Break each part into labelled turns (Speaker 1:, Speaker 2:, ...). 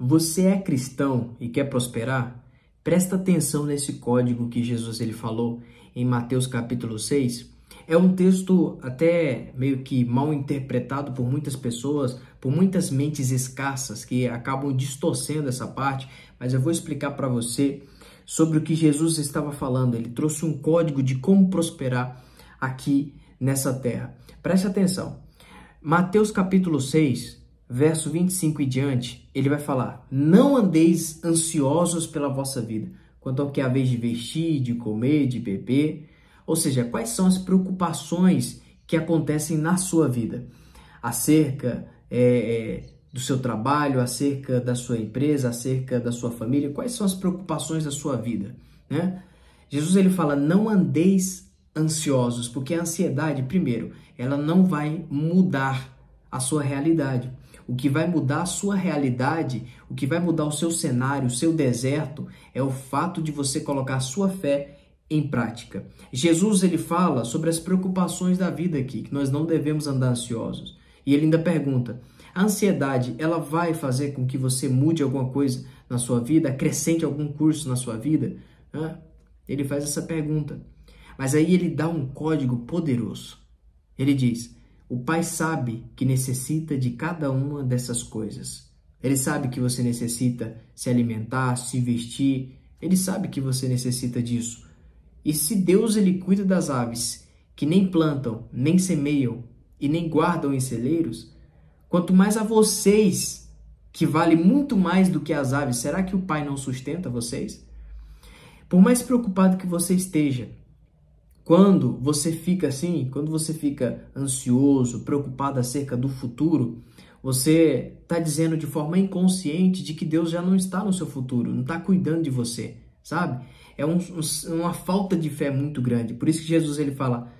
Speaker 1: Você é cristão e quer prosperar? Presta atenção nesse código que Jesus ele falou em Mateus capítulo 6. É um texto até meio que mal interpretado por muitas pessoas, por muitas mentes escassas que acabam distorcendo essa parte, mas eu vou explicar para você sobre o que Jesus estava falando. Ele trouxe um código de como prosperar aqui nessa terra. Preste atenção. Mateus capítulo 6, verso 25 e diante, ele vai falar: não andeis ansiosos pela vossa vida, quanto ao que haveis de vestir, de comer, de beber. Ou seja, quais são as preocupações que acontecem na sua vida? Acerca do seu trabalho, acerca da sua empresa, acerca da sua família. Quais são as preocupações da sua vida, né? Jesus ele fala: não andeis ansiosos, porque a ansiedade, primeiro, ela não vai mudar a sua realidade. O que vai mudar a sua realidade, o que vai mudar o seu cenário, o seu deserto, é o fato de você colocar a sua fé em prática. Jesus ele fala sobre as preocupações da vida aqui, que nós não devemos andar ansiosos. E ele ainda pergunta: a ansiedade, ela vai fazer com que você mude alguma coisa na sua vida, acrescente algum curso na sua vida? Ele faz essa pergunta. Mas aí ele dá um código poderoso. Ele diz: o Pai sabe que necessita de cada uma dessas coisas. Ele sabe que você necessita se alimentar, se vestir. Ele sabe que você necessita disso. E se Deus ele cuida das aves, que nem plantam, nem semeiam e nem guardam em celeiros, quanto mais a vocês, que vale muito mais do que as aves, será que o Pai não sustenta vocês? Por mais preocupado que você esteja, quando você fica assim, quando você fica ansioso, preocupado acerca do futuro, você está dizendo de forma inconsciente de que Deus já não está no seu futuro, não está cuidando de você, sabe? É uma falta de fé muito grande. Por isso que Jesus ele fala: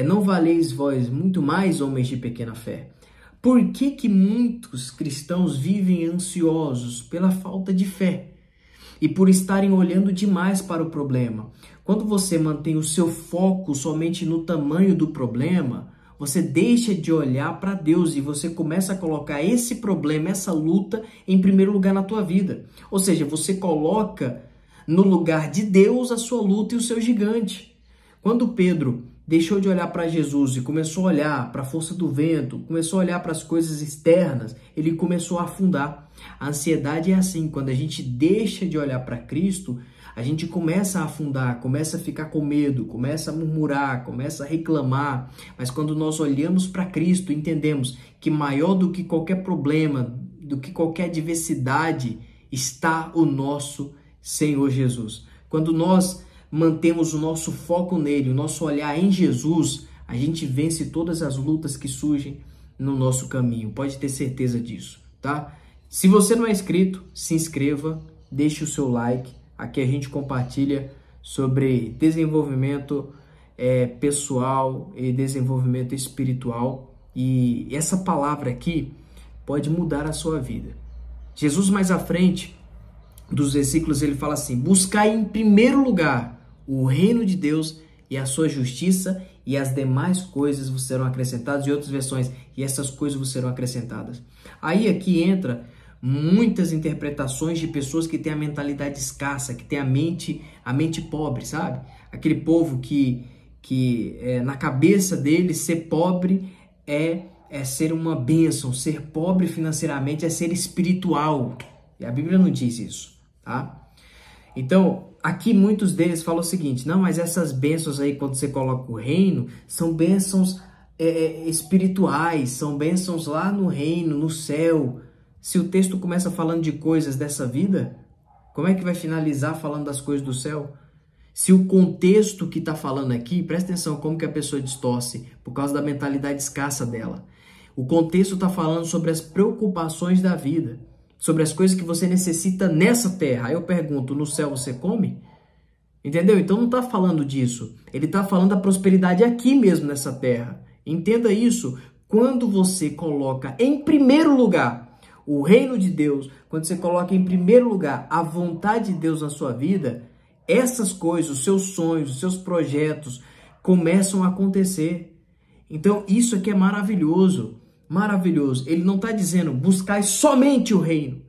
Speaker 1: não valeis vós muito mais, homens de pequena fé. Por que muitos cristãos vivem ansiosos? Pela falta de fé e por estarem olhando demais para o problema. Quando você mantém o seu foco somente no tamanho do problema, você deixa de olhar para Deus e você começa a colocar esse problema, essa luta, em primeiro lugar na tua vida. Ou seja, você coloca no lugar de Deus a sua luta e o seu gigante. Quando Pedro deixou de olhar para Jesus e começou a olhar para a força do vento, começou a olhar para as coisas externas, ele começou a afundar. A ansiedade é assim: quando a gente deixa de olhar para Cristo, a gente começa a afundar, começa a ficar com medo, começa a murmurar, começa a reclamar. Mas quando nós olhamos para Cristo, entendemos que maior do que qualquer problema, do que qualquer adversidade, está o nosso Senhor Jesus. Quando nós mantemos o nosso foco nele, o nosso olhar em Jesus, a gente vence todas as lutas que surgem no nosso caminho. Pode ter certeza disso, tá? Se você não é inscrito, se inscreva, deixe o seu like. Aqui a gente compartilha sobre desenvolvimento pessoal e desenvolvimento espiritual. E essa palavra aqui pode mudar a sua vida. Jesus mais à frente dos versículos ele fala assim: buscai em primeiro lugar o reino de Deus e a sua justiça, e as demais coisas vos serão acrescentadas. Em outras versões, e essas coisas vos serão acrescentadas. Aí aqui entra muitas interpretações de pessoas que têm a mentalidade escassa, que têm a mente pobre, sabe? Aquele povo que na cabeça deles ser pobre é ser uma bênção, ser pobre financeiramente é ser espiritual. E a Bíblia não diz isso, tá? Então, aqui muitos deles falam o seguinte: não, mas essas bênçãos aí, quando você coloca o reino, são bênçãos espirituais, são bênçãos lá no reino, no céu. Se o texto começa falando de coisas dessa vida, como é que vai finalizar falando das coisas do céu? Se o contexto que está falando aqui, presta atenção como que a pessoa distorce por causa da mentalidade escassa dela. O contexto está falando sobre as preocupações da vida, sobre as coisas que você necessita nessa terra. Aí eu pergunto: no céu você come? Entendeu? Então não está falando disso. Ele está falando da prosperidade aqui mesmo nessa terra. Entenda isso. Quando você coloca em primeiro lugar o reino de Deus, quando você coloca em primeiro lugar a vontade de Deus na sua vida, essas coisas, os seus sonhos, os seus projetos começam a acontecer. Então isso aqui é maravilhoso, maravilhoso. Ele não está dizendo buscai somente o reino.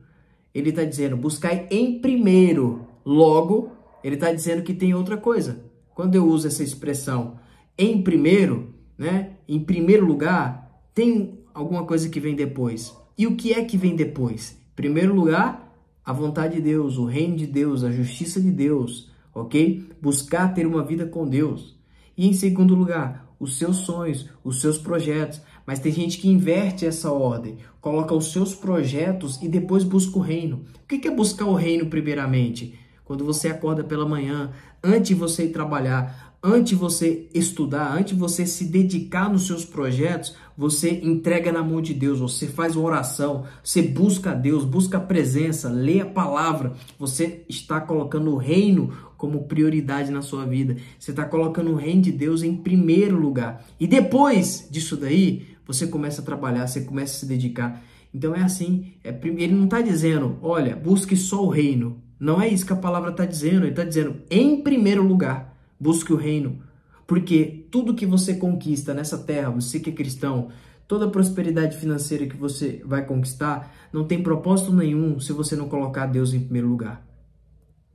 Speaker 1: ele está dizendo, buscai em primeiro. Logo, ele está dizendo que tem outra coisa. Quando eu uso essa expressão em primeiro, né? Em primeiro lugar, tem alguma coisa que vem depois. E o que é que vem depois? Em primeiro lugar, a vontade de Deus, o reino de Deus, a justiça de Deus, ok? Buscar ter uma vida com Deus. E em segundo lugar, os seus sonhos, os seus projetos. Mas tem gente que inverte essa ordem, coloca os seus projetos e depois busca o reino. O que é buscar o reino primeiramente? Quando você acorda pela manhã, antes de você ir trabalhar, antes de você estudar, antes de você se dedicar nos seus projetos, você entrega na mão de Deus, você faz uma oração, você busca a Deus, busca a presença, lê a palavra, você está colocando o reino como prioridade na sua vida, você está colocando o reino de Deus em primeiro lugar. E depois disso daí, você começa a trabalhar, você começa a se dedicar. Então é assim, ele não está dizendo, olha, busque só o reino. Não é isso que a palavra está dizendo. Ele está dizendo, em primeiro lugar, busque o reino. Porque tudo que você conquista nessa terra, você que é cristão, toda a prosperidade financeira que você vai conquistar, não tem propósito nenhum se você não colocar Deus em primeiro lugar.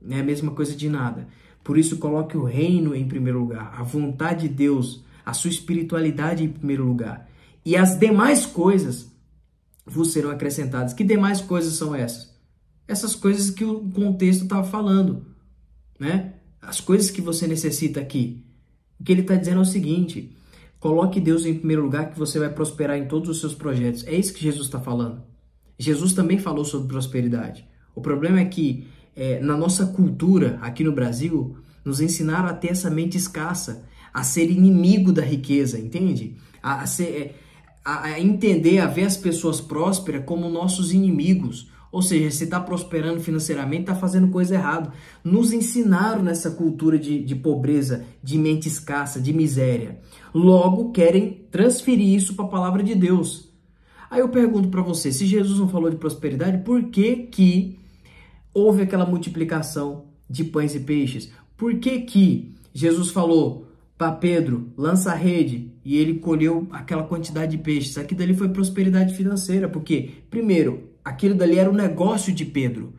Speaker 1: É a mesma coisa de nada. Por isso, coloque o reino em primeiro lugar, a vontade de Deus, a sua espiritualidade em primeiro lugar. E as demais coisas vos serão acrescentadas. Que demais coisas são essas? Essas coisas que o contexto estava falando, né? As coisas que você necessita aqui. O que ele está dizendo é o seguinte, coloque Deus em primeiro lugar que você vai prosperar em todos os seus projetos. É isso que Jesus está falando. Jesus também falou sobre prosperidade. O problema é que na nossa cultura, aqui no Brasil, nos ensinaram a ter essa mente escassa, a ser inimigo da riqueza, entende? A entender, a ver as pessoas prósperas como nossos inimigos. Ou seja, se está prosperando financeiramente, está fazendo coisa errada. Nos ensinaram nessa cultura de pobreza, de mente escassa, de miséria. Logo, querem transferir isso para a palavra de Deus. Aí eu pergunto para você, se Jesus não falou de prosperidade, por que houve aquela multiplicação de pães e peixes? Por que Jesus falou para Pedro, lança a rede, e ele colheu aquela quantidade de peixes? Aqui dali foi prosperidade financeira, porque, primeiro, aquilo dali era o negócio de Pedro.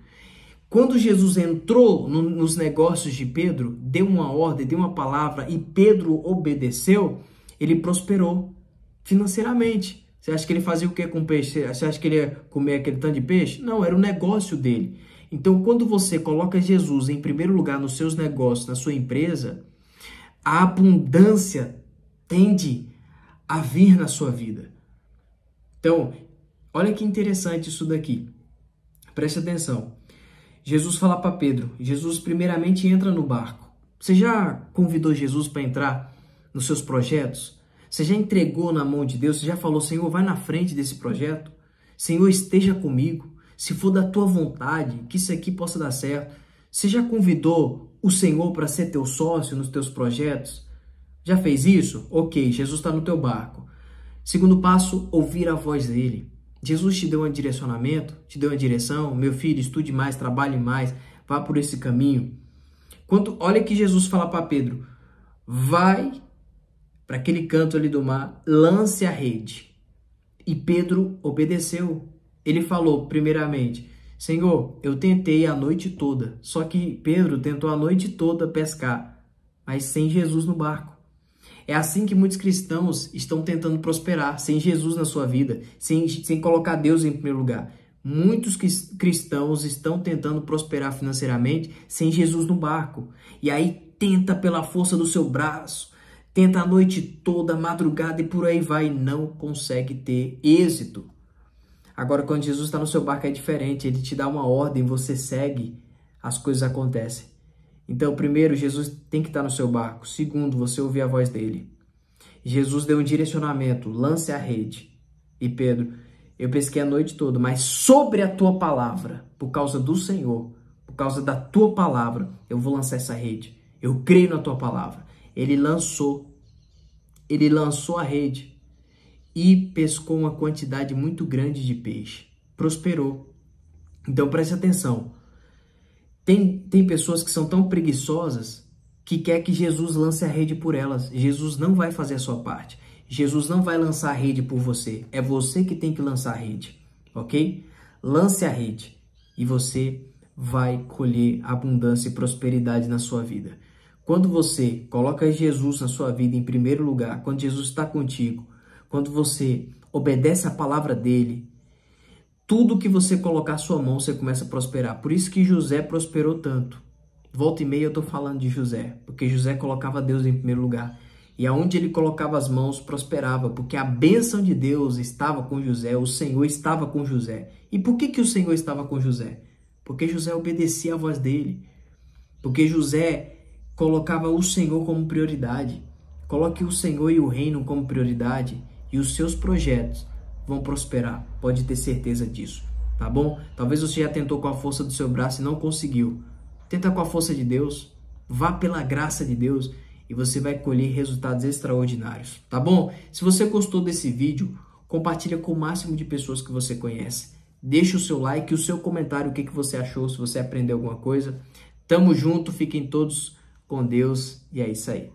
Speaker 1: Quando Jesus entrou nos negócios de Pedro, deu uma ordem, deu uma palavra e Pedro obedeceu, ele prosperou financeiramente. Você acha que ele fazia o que com peixe? Você acha que ele ia comer aquele tanto de peixe? Não, era o negócio dele. Então, quando você coloca Jesus em primeiro lugar nos seus negócios, na sua empresa, a abundância tende a vir na sua vida. Então, olha que interessante isso daqui. Preste atenção. Jesus fala para Pedro. Jesus primeiramente entra no barco. Você já convidou Jesus para entrar nos seus projetos? Você já entregou na mão de Deus? Você já falou, Senhor, vai na frente desse projeto? Senhor, esteja comigo. Se for da tua vontade, que isso aqui possa dar certo. Você já convidou o Senhor para ser teu sócio nos teus projetos? Já fez isso? Ok, Jesus está no teu barco. Segundo passo, ouvir a voz dele. Jesus te deu um direcionamento, te deu uma direção. Meu filho, estude mais, trabalhe mais, vá por esse caminho. Olha que Jesus fala para Pedro, vai para aquele canto ali do mar, lance a rede. E Pedro obedeceu. Ele falou, primeiramente, Senhor, eu tentei a noite toda. Só que Pedro tentou a noite toda pescar, mas sem Jesus no barco. É assim que muitos cristãos estão tentando prosperar, sem Jesus na sua vida, sem colocar Deus em primeiro lugar. Muitos cristãos estão tentando prosperar financeiramente sem Jesus no barco. E aí tenta pela força do seu braço, tenta a noite toda, a madrugada e por aí vai, e não consegue ter êxito. Agora, quando Jesus está no seu barco é diferente, ele te dá uma ordem, você segue, as coisas acontecem. Então, primeiro, Jesus tem que estar no seu barco. Segundo, você ouvir a voz dele. Jesus deu um direcionamento, lance a rede. E Pedro, eu pesquei a noite toda, mas sobre a tua palavra, por causa do Senhor, por causa da tua palavra, eu vou lançar essa rede. Eu creio na tua palavra. Ele lançou a rede e pescou uma quantidade muito grande de peixe. Prosperou. Então, preste atenção. Tem pessoas que são tão preguiçosas que quer que Jesus lance a rede por elas. Jesus não vai fazer a sua parte. Jesus não vai lançar a rede por você. É você que tem que lançar a rede, ok? Lance a rede. e você vai colher abundância e prosperidade na sua vida. Quando você coloca Jesus na sua vida em primeiro lugar, quando Jesus está contigo, quando você obedece a palavra dele, tudo que você colocar a sua mão, você começa a prosperar. Por isso que José prosperou tanto. Volta e meia eu estou falando de José, porque José colocava Deus em primeiro lugar. E aonde ele colocava as mãos, prosperava, porque a bênção de Deus estava com José, o Senhor estava com José. E por que o Senhor estava com José? Porque José obedecia a voz dele. Porque José colocava o Senhor como prioridade. Coloque o Senhor e o reino como prioridade e os seus projetos vão prosperar. Pode ter certeza disso, tá bom? Talvez você já tentou com a força do seu braço e não conseguiu. Tenta com a força de Deus, vá pela graça de Deus e você vai colher resultados extraordinários, tá bom? Se você gostou desse vídeo, compartilha com o máximo de pessoas que você conhece. Deixa o seu like e o seu comentário, o que você achou, se você aprendeu alguma coisa. Tamo junto, fiquem todos com Deus e é isso aí.